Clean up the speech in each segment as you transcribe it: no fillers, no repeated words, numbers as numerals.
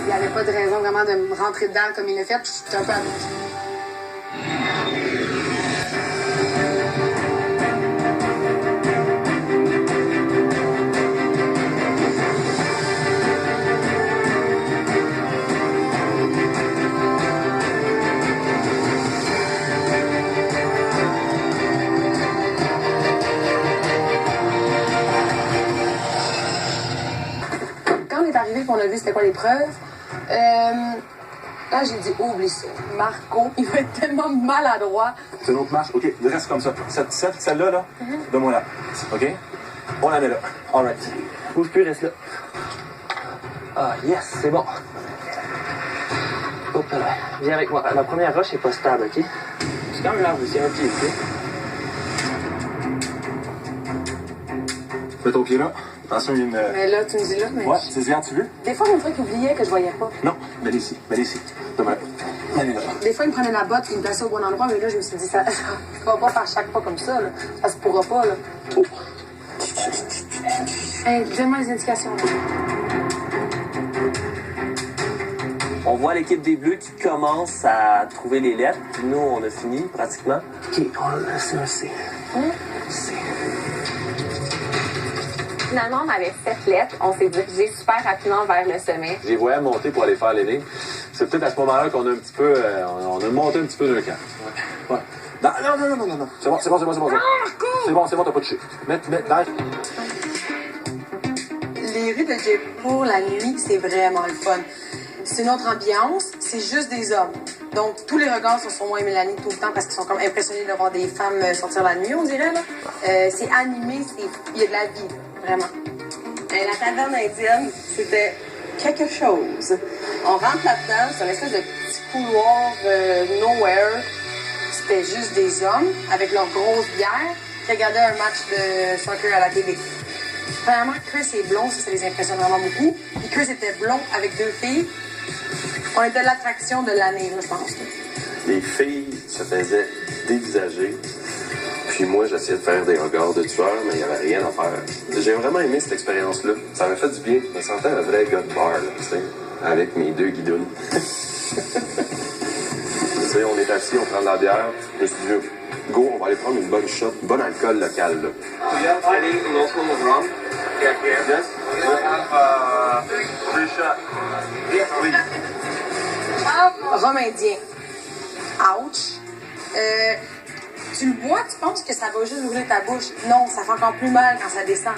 Il n'y avait pas de raison vraiment de me rentrer dedans comme il l'a fait, puis j'étais un peu amusée. Quand on est arrivé et qu'on a vu c'était quoi l'épreuve, là j'ai dit oublie ça. Marco, il va être tellement maladroit. C'est une autre marche. OK, reste comme ça. Celle-là, là, donne-moi là. OK? On la met là. All right. Bouge plus, reste là. Ah, yes, c'est bon. Hop là. Viens avec moi. La première roche est pas stable, OK? C'est quand même là, c'est un pied, OK? Mets ton pied là. Attention, il y a une... Mais là, tu me dis là, mais... Ouais, c'est bien, tu veux? Des fois, on dirait qu'il oubliait que je voyais pas. Non, mets-les ici. Mets-les ici. Demain. Mets-les là. Des fois, il me prenait la botte et il me plaçait au bon endroit, mais là, je me suis dit, ça va pas faire chaque fois comme ça, là. Ça se pourra pas, là. Oh. Hey, donne-moi les indications, là. On voit l'équipe des Bleus qui commence à trouver les lettres. Puis nous, on a fini pratiquement. OK, on laisse un C. C. Finalement, on avait 7 lettres. On s'est dirigé super rapidement vers le sommet. Je les voyais monter pour aller faire l'énigme. C'est peut-être à ce moment-là qu'on a un petit peu... on a monté un petit peu d'un camp. Ouais. Non. C'est bon. C'est bon, t'as pas touché. Mets, là. Les rues de Jaipur, la nuit, c'est vraiment le fun. C'est une autre ambiance, c'est juste des hommes. Donc, tous les regards sont sur moi et Mélanie tout le temps parce qu'ils sont comme impressionnés de voir des femmes sortir la nuit, on dirait, là. C'est animé, il y a de la vie, vraiment. La taverne indienne, c'était quelque chose. On rentre là-dedans, c'est une espèce de petit couloir nowhere. C'était juste des hommes avec leurs grosses bières qui regardaient un match de soccer à la télé. Premièrement, Chris est blond, ça les impressionne vraiment beaucoup. Puis Chris était blond avec 2 filles. On était l'attraction de l'année, là, je pense. Les filles se faisaient dévisager. Puis moi, j'essayais de faire des regards de tueur, mais il n'y avait rien à faire. J'ai vraiment aimé cette expérience-là. Ça m'a fait du bien. Je me sentais un vrai gars de bar, là, tu sais, avec mes 2 guidounes. Tu sais, on est assis, on prend de la bière. Je me suis dit, go, on va aller prendre une bonne shot, un bon alcool local, là. Rhum indien. Ouch. Tu le bois, tu penses que ça va juste ouvrir ta bouche. Non, ça fait encore plus mal quand ça descend.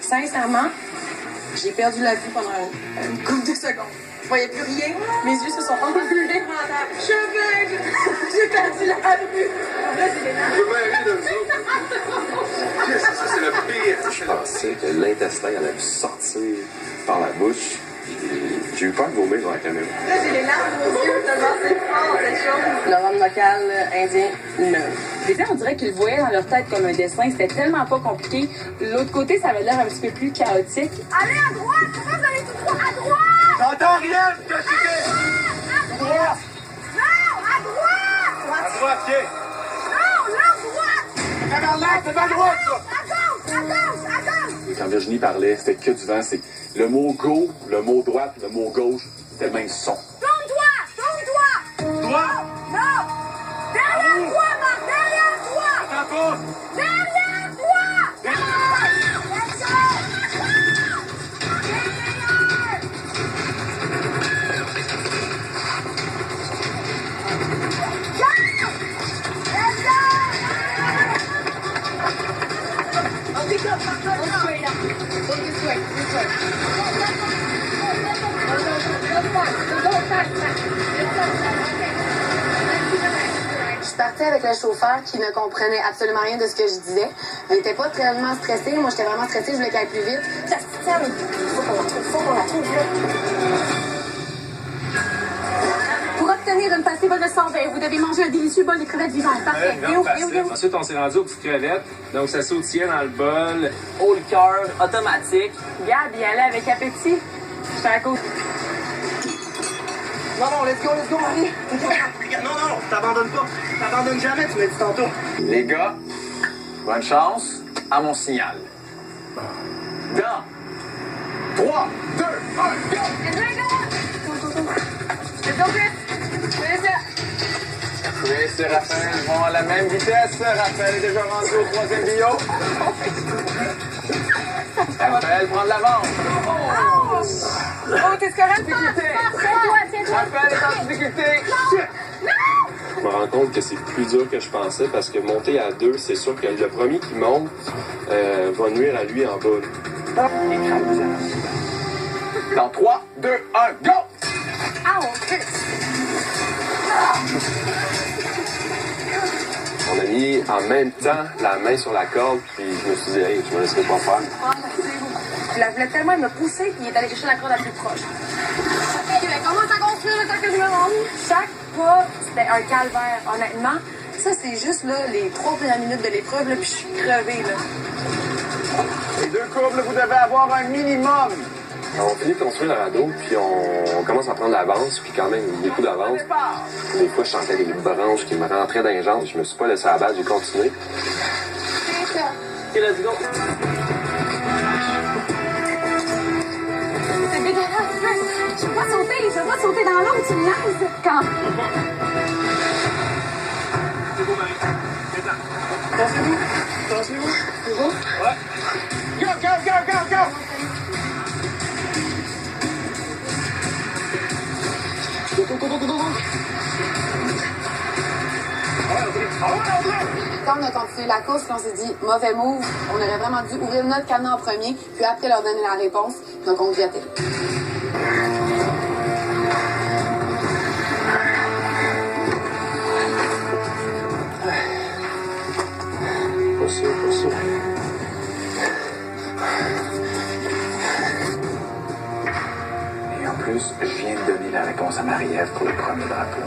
Sincèrement, j'ai perdu la vue pendant une couple de secondes. Je voyais plus rien. Mes yeux se sont envolés. J'ai perdu la vue. C'est le pire. Je pensais que l'intestin allait me sortir par la bouche. J'ai eu peur de vomir dans la caméra. Là, j'ai les larmes aux yeux, tellement c'est fort, cette chose. Le rhum local indien, non. Des fois, on dirait qu'ils le voyaient dans leur tête comme un dessin. C'était tellement pas compliqué. L'autre côté, ça avait l'air un petit peu plus chaotique. Allez à droite! Pourquoi vous allez tout droit? À droite! J'entends rien, je te dis. Droite. Non! À droite! À droite, OK. Non! Là, droite! Tabarnak, c'est ma droite, ça. À gauche! À gauche! À gauche! Quand Virginie parlait, c'était que du vent. C'est le mot go, le mot droite, le mot gauche, c'était le même son. Tourne-toi! Tourne-toi! Droite. Non! Derrière toi, Marc! Derrière toi! Attends pas. Derrière toi! Let's go! Je suis partie avec le chauffeur qui ne comprenait absolument rien de ce que je disais. Il n'était pas tellement stressé. Moi, j'étais vraiment stressée. Je voulais qu'elle aille plus vite. Capitaine, faut qu'on la trouve vite. Pour obtenir une passée de 120, vous devez manger un délicieux bol de crevettes vivantes. Parfait. Ensuite, on s'est rendu aux petites crevettes. Donc, ça sautillait dans le bol. Haut le cœur, automatique. Gab, il allait avec appétit. J'étais à côté. Non, let's go, allez. Non, t'abandonnes pas. T'abandonnes jamais, tu m'as dit tantôt. Les gars, bonne chance à mon signal. Dans 3, 2, 1, go! Alex et Raphaël vont à la même vitesse. Raphaël est déjà rendu au 3e bio. Raphaël prend de l'avance. Oh, qu'est-ce que reste? Raphaël est en difficulté. Je me rends compte que c'est plus dur que je pensais parce que monter à 2, c'est sûr que le premier qui monte va nuire à lui en bas. Dans 3, 2, 1, go! On a mis en même temps la main sur la corde, puis je me suis dit, hey, je me laisserai pas faire. Je la voulais tellement me pousser qu'il est allé chercher la corde la plus proche. Comment ça construire le temps que je me rende? Chaque pas, c'était un calvaire. Honnêtement, ça, c'est juste là, les 3 premières minutes de l'épreuve, là, puis je suis crevée. Là. Les 2 courbes, vous devez avoir un minimum. On finit de construire le radeau, puis on commence à prendre l'avance, puis quand même, beaucoup d'avance. Des fois, je sentais des branches qui me rentraient dans les jambes, je me suis pas laissé abattre, j'ai continué. OK, let's go. C'est dégueulasse. Je peux pas sauter dans l'eau, tu me niaises. Quand? C'est beau, Marie. Attention-vous. C'est bon? Ouais. Go, go, go, go, go! Quand on a continué la course, on s'est dit, mauvais move, on aurait vraiment dû ouvrir notre camion en premier, puis après leur donner la réponse, donc on devait atterrir. Pas sûr. Et en plus, je viens de donner la réponse à Marie-Ève pour le premier drapeau.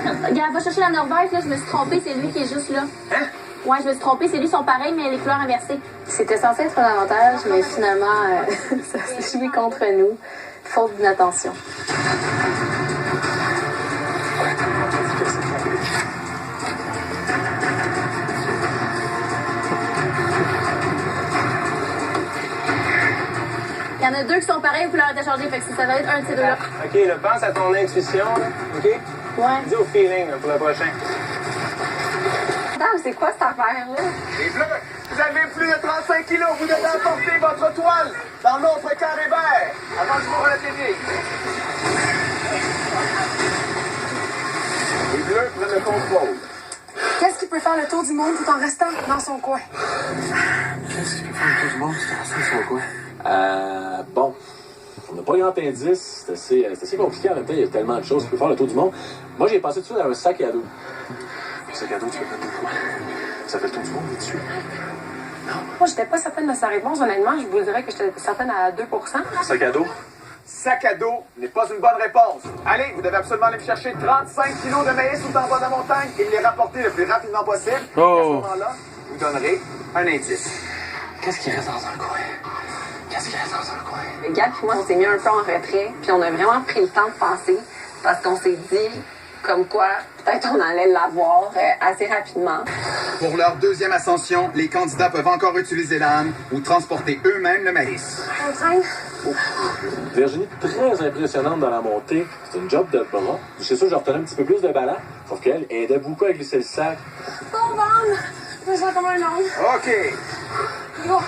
Regarde, va chercher la Norvège, là, je me suis trompée, c'est lui qui est juste là. Hein? Ouais, je me suis trompée, c'est lui, sont pareils, mais les couleurs inversées. C'était censé être un avantage, mais finalement, ça s'est joué contre nous, faute d'inattention. Il y en a 2 qui sont pareils, les couleurs étaient changées, fait que ça va être un de ces 2-là. OK, là, pense à ton intuition, là, OK? Ouais. Dis au feeling, là, pour le prochain. Attends, c'est quoi cette affaire-là? Les bleus, vous avez plus de 35 kilos, vous devez emporter votre toile dans l'autre carré vert avant de vous relater. Les bleus prennent le contrôle. Qu'est-ce qui peut faire le tour du monde tout en restant dans son coin? Qu'est-ce qui peut faire le tour du monde? C'est ça, quoi? Bon. On n'a pas grand indice. C'est assez compliqué en même temps. Il y a tellement de choses qui peuvent faire le tour du monde. Moi, j'ai pensé tout de suite à un sac à dos. Un sac à dos, tu peux faire quoi? Ça fait le tour du monde là-dessus. Moi, j'étais pas certaine de sa réponse, honnêtement. Je vous dirais que j'étais certaine à 2 Sac à dos? Sac à dos n'est pas une bonne réponse. Allez, vous devez absolument aller me chercher 35 kilos de maïs tout en bas de la montagne et les rapporter le plus rapidement possible. Et à ce moment-là, vous donnerez un indice. Qu'est-ce qui reste dans un coin? Gab et moi, on s'est mis un peu en retrait, puis on a vraiment pris le temps de penser, parce qu'on s'est dit, comme quoi, peut-être on allait l'avoir assez rapidement. Pour leur deuxième ascension, les candidats peuvent encore utiliser l'âne ou transporter eux-mêmes le maïs. Virginie, très impressionnante dans la montée. C'est une job de bras. C'est sûr que je retenais un petit peu plus de ballon, sauf qu'elle aidait beaucoup à glisser le sac. Bon, Van! Je me sens comme un homme. OK. Go!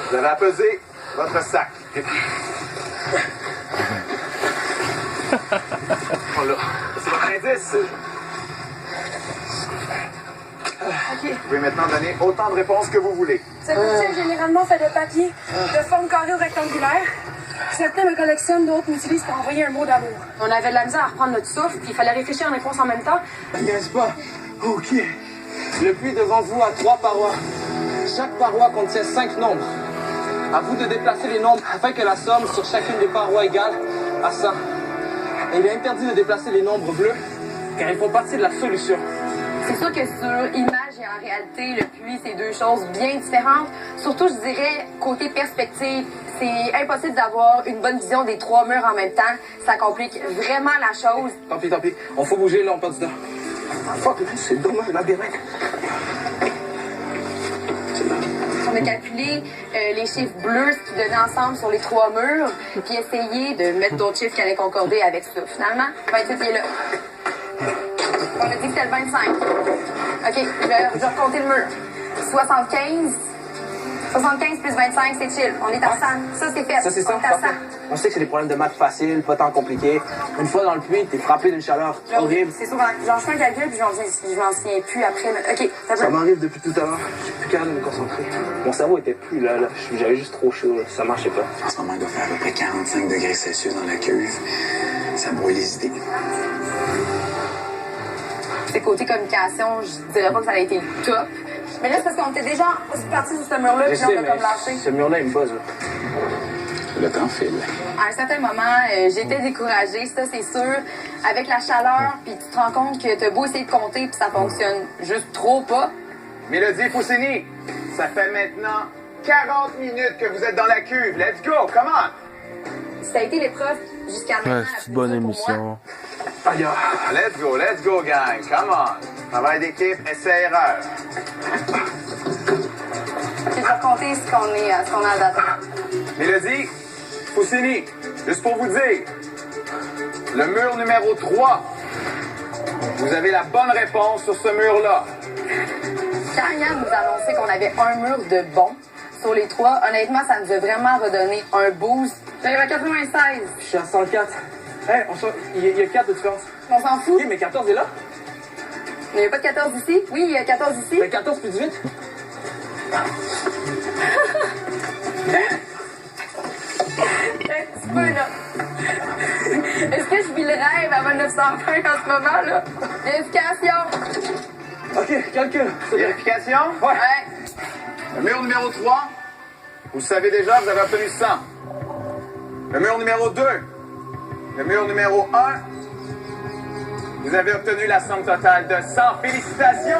Vous avez pesé votre sac. Voilà. C'est votre indice. OK. Vous pouvez maintenant donner autant de réponses que vous voulez. Cette boutique est généralement fait de papier, de forme carrée ou rectangulaire. Certains me collectionnent, d'autres m'utilisent pour envoyer un mot d'amour. On avait de la misère à reprendre notre souffle, puis il fallait réfléchir en réponse en même temps. N'est-ce pas? OK. Le puits devant vous a 3 parois. Chaque paroi contient 5 nombres. À vous de déplacer les nombres afin que la somme sur chacune des parois égale à 100. Et il est interdit de déplacer les nombres bleus, car ils font partie de la solution. C'est sûr que sur image et en réalité, le puits, c'est 2 choses bien différentes. Surtout, je dirais, côté perspective, c'est impossible d'avoir une bonne vision des 3 murs en même temps. Ça complique vraiment la chose. Tant pis. On faut bouger, là, on passe dedans. Fuck, c'est dommage, la labyrinthe. On a calculé les chiffres bleus, ce qu'ils donnaient ensemble sur les 3 murs, puis essayé de mettre d'autres chiffres qui allaient concorder avec ça. Finalement, 28 est là. On a dit que c'était le 25. OK, je vais recompter le mur. 75. 75 plus 25, c'est chill. On est à 100. Ça, c'est fait. Ça, c'est ça. On est à 100. On sait que c'est des problèmes de maths faciles, pas tant compliqués. Une fois dans le puits, t'es frappé d'une chaleur horrible. C'est sûr. Genre, je fais un calcul, puis je m'en souviens plus après. Mais... OK, Ça m'arrive depuis tout à l'heure. Je suis plus capable de me concentrer. Mon cerveau était plus là. J'avais juste trop chaud. Là. Ça marchait pas. En ce moment, il doit faire à peu près 45 degrés Celsius dans la cuve. Ça brouille les idées. C'est côté communication, je dirais pas que ça a été top. Mais là, c'est parce qu'on était déjà parti sur ce mur-là, puis là, on a comme lâché. Ce mur-là, il me buzz. Là. Le temps file. À un certain moment, j'étais découragée, ça c'est sûr. Avec la chaleur, puis tu te rends compte que t'as beau essayer de compter, puis ça fonctionne juste trop pas. Mélodie Poussini, ça fait maintenant 40 minutes que vous êtes dans la cuve. Let's go, come on! Ça a été l'épreuve jusqu'à maintenant. Ouais, c'est une bonne émission. Aïe, let's go, gang, come on! Travail d'équipe, essai-erreur. Je vais compter ce qu'on a à date. Mélodie Poussini, juste pour vous dire, le mur numéro 3, vous avez la bonne réponse sur ce mur-là. Quand Yann nous a annoncé qu'on avait un mur de bon sur les 3, honnêtement, ça nous a vraiment redonné un boost. J'arrive à 96. Je suis à 104. Hey, il y a 4 de différence. On s'en fout. Oui, mais 14 est là. Il n'y a pas de 14 ici? Oui, il y a 14 ici. Mais 14 plus 18. Un petit peu, là. Est-ce que je vis le rêve avant 920 en ce moment, là? Vérification. OK, calcul. Vérification? Ouais. Le mur numéro 3, vous savez déjà, vous avez obtenu 100. Le mur numéro 2, le mur numéro 1, vous avez obtenu la somme totale de 100. Félicitations!